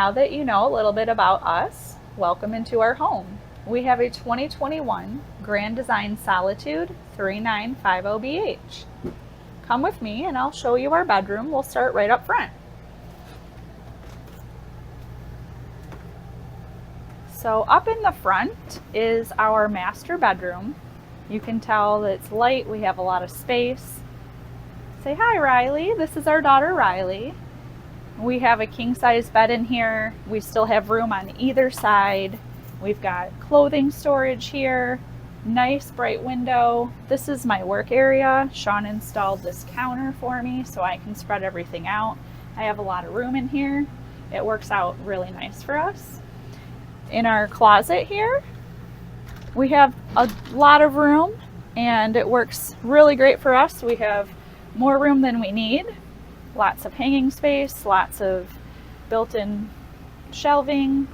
Now that you know a little bit about us, welcome into our home. We have a 2021 Grand Design Solitude 3950BH. Come with me and I'll show you our bedroom. We'll start right up front. So up in the front is our master bedroom. You can tell that it's light, we have a lot of space. Say hi, Riley. This is our daughter, Riley. We have a king size bed in here. We still have room on either side. We've got clothing storage here. Nice bright window. This is my work area. Sean installed this counter for me so I can spread everything out. I have a lot of room in here. It works out really nice for us. In our closet here, we have a lot of room and it works really great for us. We have more room than we need. Lots of hanging space, lots of built-in shelving,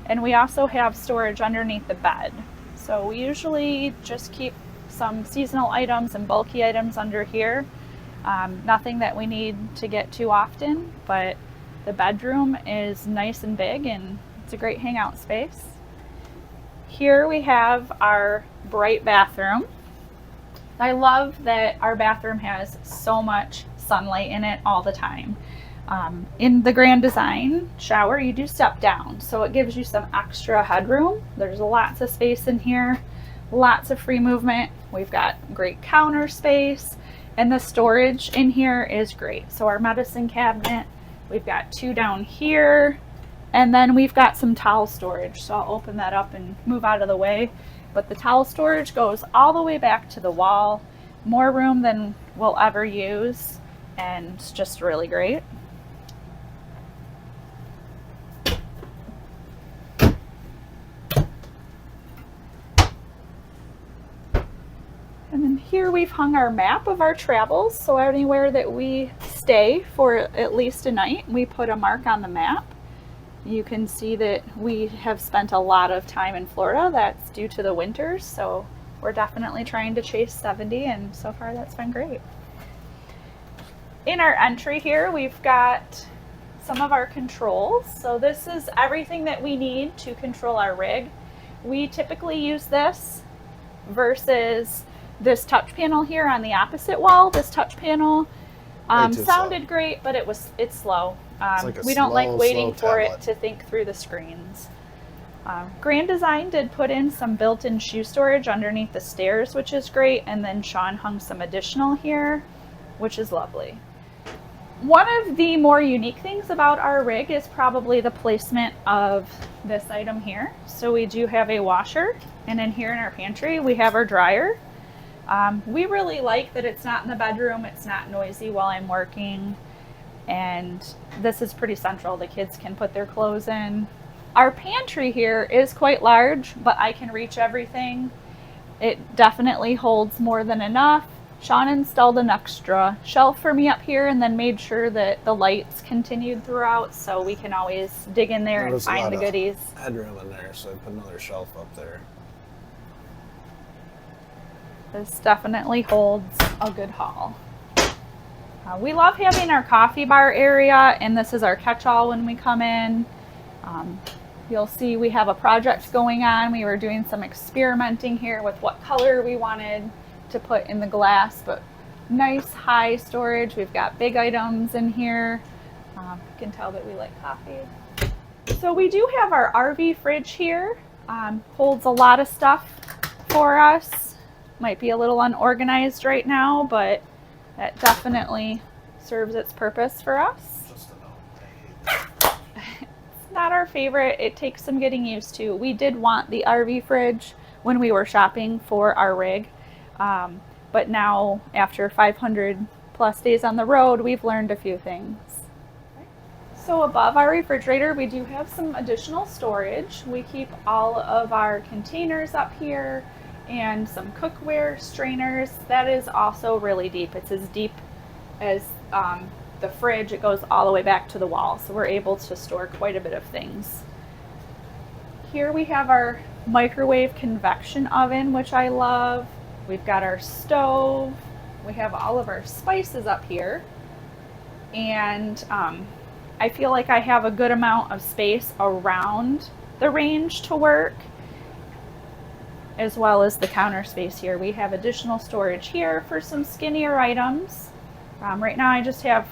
and we also have storage underneath the bed. So we usually just keep some seasonal items and bulky items under here. Nothing that we need to get too often, but the bedroom is nice and big and it's a great hangout space. Here we have our bright bathroom. I love that our bathroom has so much sunlight in it all the time. In the Grand Design shower, you do step down, so it gives you some extra headroom. There's lots of space in here, lots of free movement. We've got great counter space, and the storage in here is great. So our medicine cabinet, we've got two down here, and then we've got some towel storage. So I'll open that up and move out of the way. But the towel storage goes all the way back to the wall. More room than we'll ever use, and it's just really great. And then here we've hung our map of our travels. So anywhere that we stay for at least a night, we put a mark on the map. You can see that we have spent a lot of time in Florida. That's due to the winters, so we're definitely trying to chase 70, and so far that's been great. In our entry here, we've got some of our controls. So this is everything that we need to control our rig. We typically use this versus this touch panel here on the opposite wall. This touch panel sounded great, but it's slow. We don't like waiting for it to think through the screens. Grand Design did put in some built-in shoe storage underneath the stairs, which is great, and then Sean hung some additional here, which is lovely. One of the more unique things about our rig is probably the placement of this item here. So we do have a washer, and in here in our pantry we have our dryer. We really like that it's not in the bedroom, it's not noisy while I'm working, and this is pretty central. The kids can put their clothes in. Our pantry here is quite large, but I can reach everything. It definitely holds more than enough. Sean installed an extra shelf for me up here and then made sure that the lights continued throughout, so we can always dig in there and find the goodies. Headroom in there, so I put another shelf up there. This definitely holds a good haul. We love having our coffee bar area, and this is our catch-all when we come in. You'll see we have a project going on. We were doing some experimenting here with what color we wanted to put in the glass, but nice high storage. We've got big items in here. You can tell that we like coffee. So we do have our RV fridge here. Holds a lot of stuff for us. Might be a little unorganized right now, but that definitely serves its purpose for us. It's not our favorite. It takes some getting used to. We did want the RV fridge when we were shopping for our rig, but now after 500 plus days on the road, we've learned a few things. So above our refrigerator, we do have some additional storage. We keep all of our containers up here and some cookware, strainers. That is also really deep. It's as deep as the fridge. It goes all the way back to the wall, so we're able to store quite a bit of things. Here we have our microwave convection oven, which I love. We've got our stove. We have all of our spices up here, and I feel like I have a good amount of space around the range to work, as well as the counter space here. We have additional storage here for some skinnier items. Right now I just have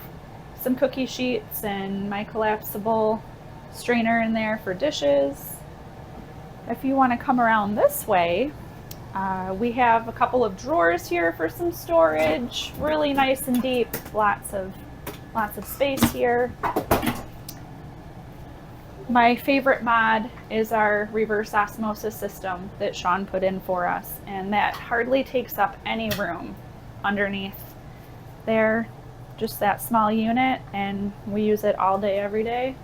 some cookie sheets and my collapsible strainer in there for dishes. If you want to come around this way, we have a couple of drawers here for some storage. Really nice and deep, lots of space here. My favorite mod is our reverse osmosis system that Sean put in for us, and that hardly takes up any room underneath there. Just that small unit, and we use it all day, every day.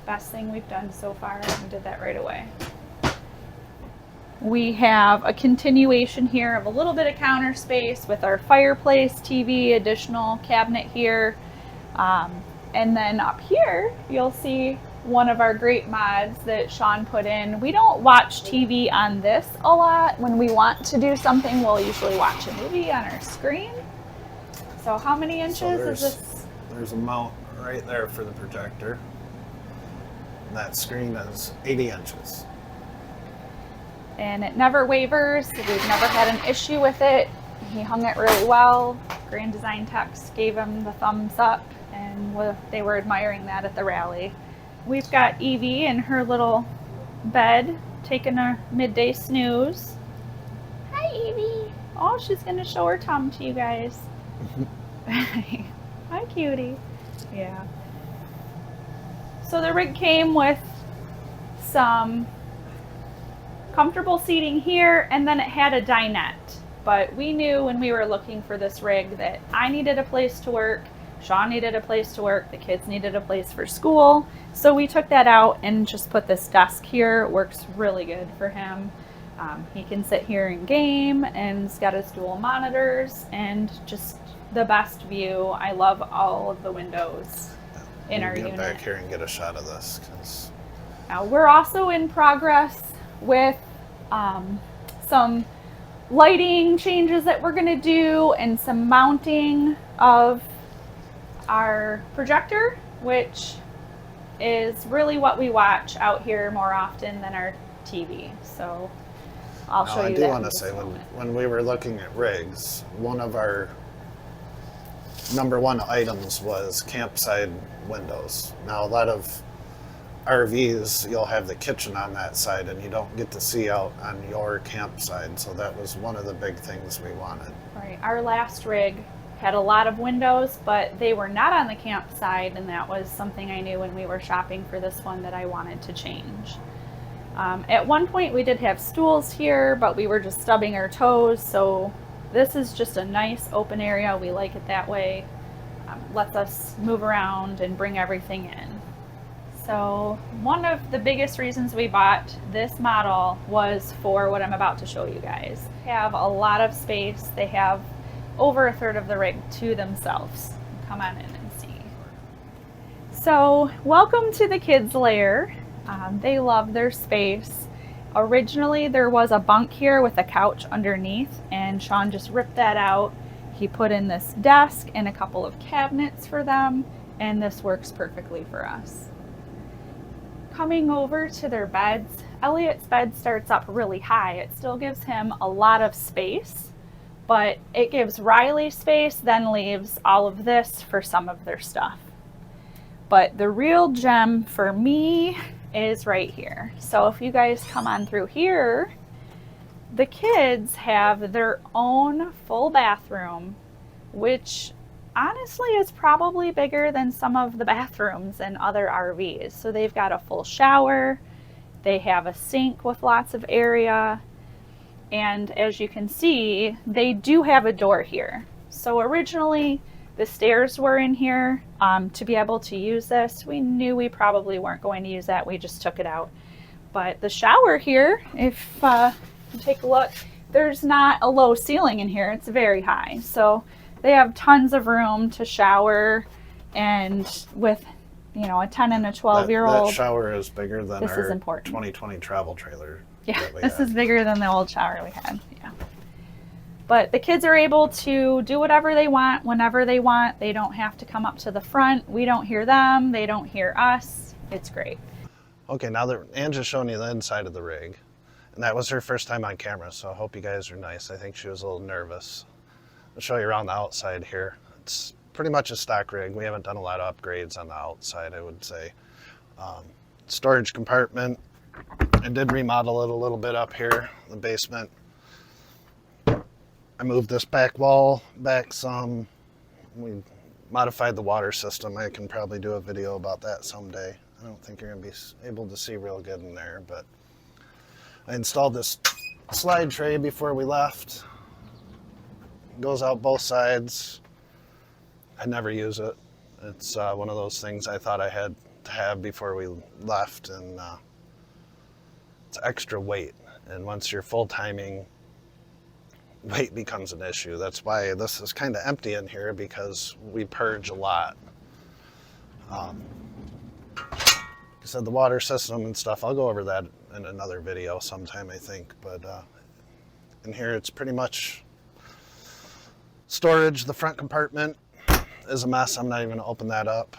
Best thing we've done so far, and we did that right away. We have a continuation here of a little bit of counter space with our fireplace, TV, additional cabinet here. And then up here, you'll see one of our great mods that Sean put in. We don't watch TV on this a lot. When we want to do something, we'll usually watch a movie on our screen. So how many inches is this? There's a mount right there for the projector. And that screen is 80 inches. And it never wavers. We've never had an issue with it. He hung it really well. Grand Design techs gave him the thumbs up, and they were admiring that at the rally. We've got Evie in her little bed, taking a midday snooze. Hi, Evie. Oh, she's going to show her tum to you guys. Hi, cutie. Yeah. So the rig came with some comfortable seating here, and then it had a dinette. But we knew when we were looking for this rig that I needed a place to work, Sean needed a place to work, the kids needed a place for school. So we took that out and just put this desk here. It works really good for him. He can sit here and game, and he's got his dual monitors and just the best view. I love all of the windows in our unit. Get back here and get a shot of this. Now we're also in progress with some lighting changes that we're going to do, and some mounting of our projector, which is really what we watch out here more often than our TV. So I'll show you that. I do want to say, when we were looking at rigs, one of our #1 items was campsite windows. Now a lot of RVs, you'll have the kitchen on that side and you don't get to see out on your campsite. So that was one of the big things we wanted. Right. Our last rig had a lot of windows, but they were not on the campsite, and that was something I knew when we were shopping for this one that I wanted to change. At one point we did have stools here, but we were just stubbing our toes, so this is just a nice open area. We like it that way. Lets us move around and bring everything in. So one of the biggest reasons we bought this model was for what I'm about to show you guys. They have a lot of space. They have over 1/3 of the rig to themselves. Come on in and see. So welcome to the kids' lair. They love their space. Originally there was a bunk here with a couch underneath, and Sean just ripped that out. He put in this desk and a couple of cabinets for them, and this works perfectly for us. Coming over to their beds, Elliot's bed starts up really high. It still gives him a lot of space, but it gives Riley space, then leaves all of this for some of their stuff. But the real gem for me is right here. So if you guys come on through here, the kids have their own full bathroom, which honestly is probably bigger than some of the bathrooms in other RVs. So they've got a full shower, they have a sink with lots of area, and as you can see, they do have a door here. So originally the stairs were in here to be able to use this. We knew we probably weren't going to use that, we just took it out. But the shower here, if you take a look, there's not a low ceiling in here, it's very high. So they have tons of room to shower, and with, you know, a 10 and a 12-year-old. That shower is bigger than this our is important. 2020 travel trailer. Yeah, this is bigger than the old shower we had. Yeah. But the kids are able to do whatever they want, whenever they want. They don't have to come up to the front. We don't hear them. They don't hear us. It's great. Okay, now that Anne's just showing you the inside of the rig, and that was her first time on camera, so I hope you guys are nice. I think she was a little nervous. I'll show you around the outside here. It's pretty much a stock rig. We haven't done a lot of upgrades on the outside, I would say. Storage compartment. I did remodel it a little bit up here, the basement. I moved this back wall back some. We modified the water system. I can probably do a video about that someday. I don't think you're going to be able to see real good in there, but I installed this slide tray before we left. It goes out both sides. I never use it. It's one of those things I thought I had to have before we left, and it's extra weight. And once you're full-timing, weight becomes an issue. That's why this is kind of empty in here, because we purge a lot. Like I said, the water system and stuff, I'll go over that in another video sometime, I think. But in here, it's pretty much storage. The front compartment is a mess. I'm not even going to open that up.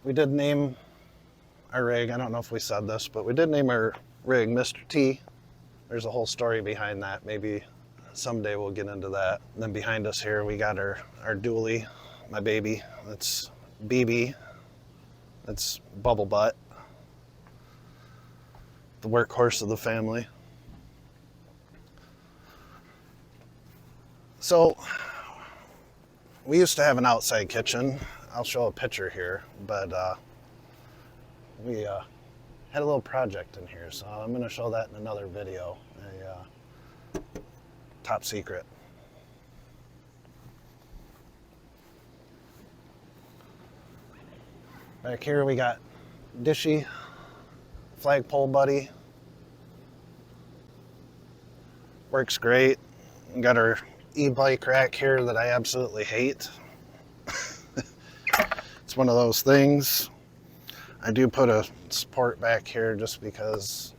We did name our rig, I don't know if we said this, but we did name our rig Mr. T. There's a whole story behind that. Maybe someday we'll get into that. And then behind us here, we got our dually, my baby. That's BB. That's Bubble Butt, the workhorse of the family. So we used to have an outside kitchen. I'll show a picture here, but we had a little project in here, so I'm going to show that in another video. Top secret. Back here we got Dishy, flagpole buddy. Works great. We got our e-bike rack here that I absolutely hate. It's one of those things. I do put a support back here just because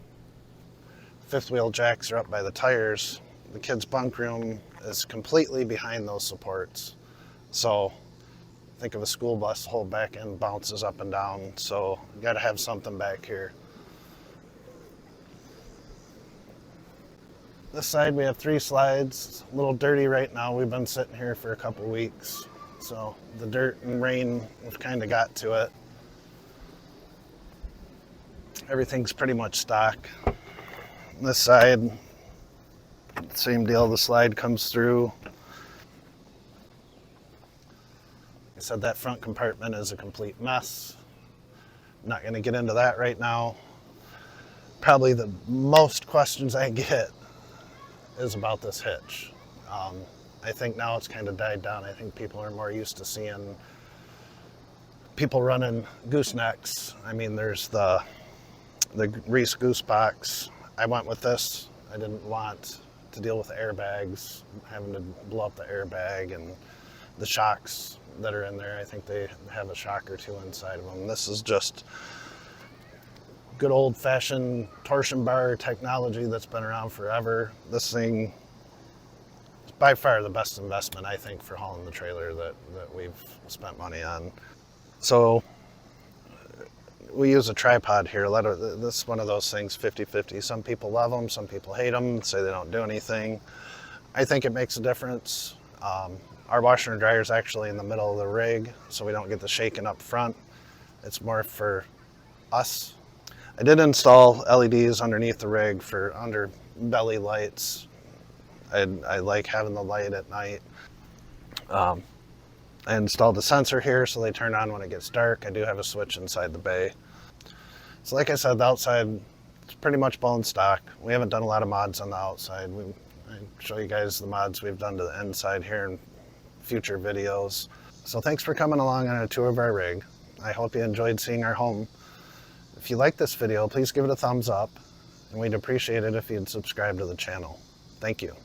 fifth wheel jacks are up by the tires. The kids' bunk room is completely behind those supports. So think of a school bus, the whole back end bounces up and down. So you gotta have something back here. This side we have 3 slides. It's a little dirty right now. We've been sitting here for a couple weeks. So the dirt and rain have kind of got to it. Everything's pretty much stock. This side, same deal, the slide comes through. Like I said, that front compartment is a complete mess. I'm not gonna get into that right now. Probably the most questions I get is about this hitch. I think now it's kind of died down. I think people are more used to seeing people running goosenecks. I mean, there's the Reese goose box. I went with this. I didn't want to deal with the airbags, having to blow up the airbag and the shocks that are in there. I think they have a shock or 2 inside of them. This is just good old-fashioned torsion bar technology that's been around forever. This thing is by far the best investment, I think, for hauling the trailer that we've spent money on. So we use a tripod here. This is one of those things, 50-50. Some people love them, some people hate them, say they don't do anything. I think it makes a difference. Our washer and dryer is actually in the middle of the rig, so we don't get the shaking up front. It's more for us. I did install LEDs underneath the rig for underbelly lights. I like having the light at night. I installed a sensor here so they turn on when it gets dark. I do have a switch inside the bay. So like I said, the outside is pretty much bone stock. We haven't done a lot of mods on the outside. I show you guys the mods we've done to the inside here in future videos. So thanks for coming along on a tour of our rig. I hope you enjoyed seeing our home. If you like this video, please give it a thumbs up, and we'd appreciate it if you'd subscribe to the channel. Thank you.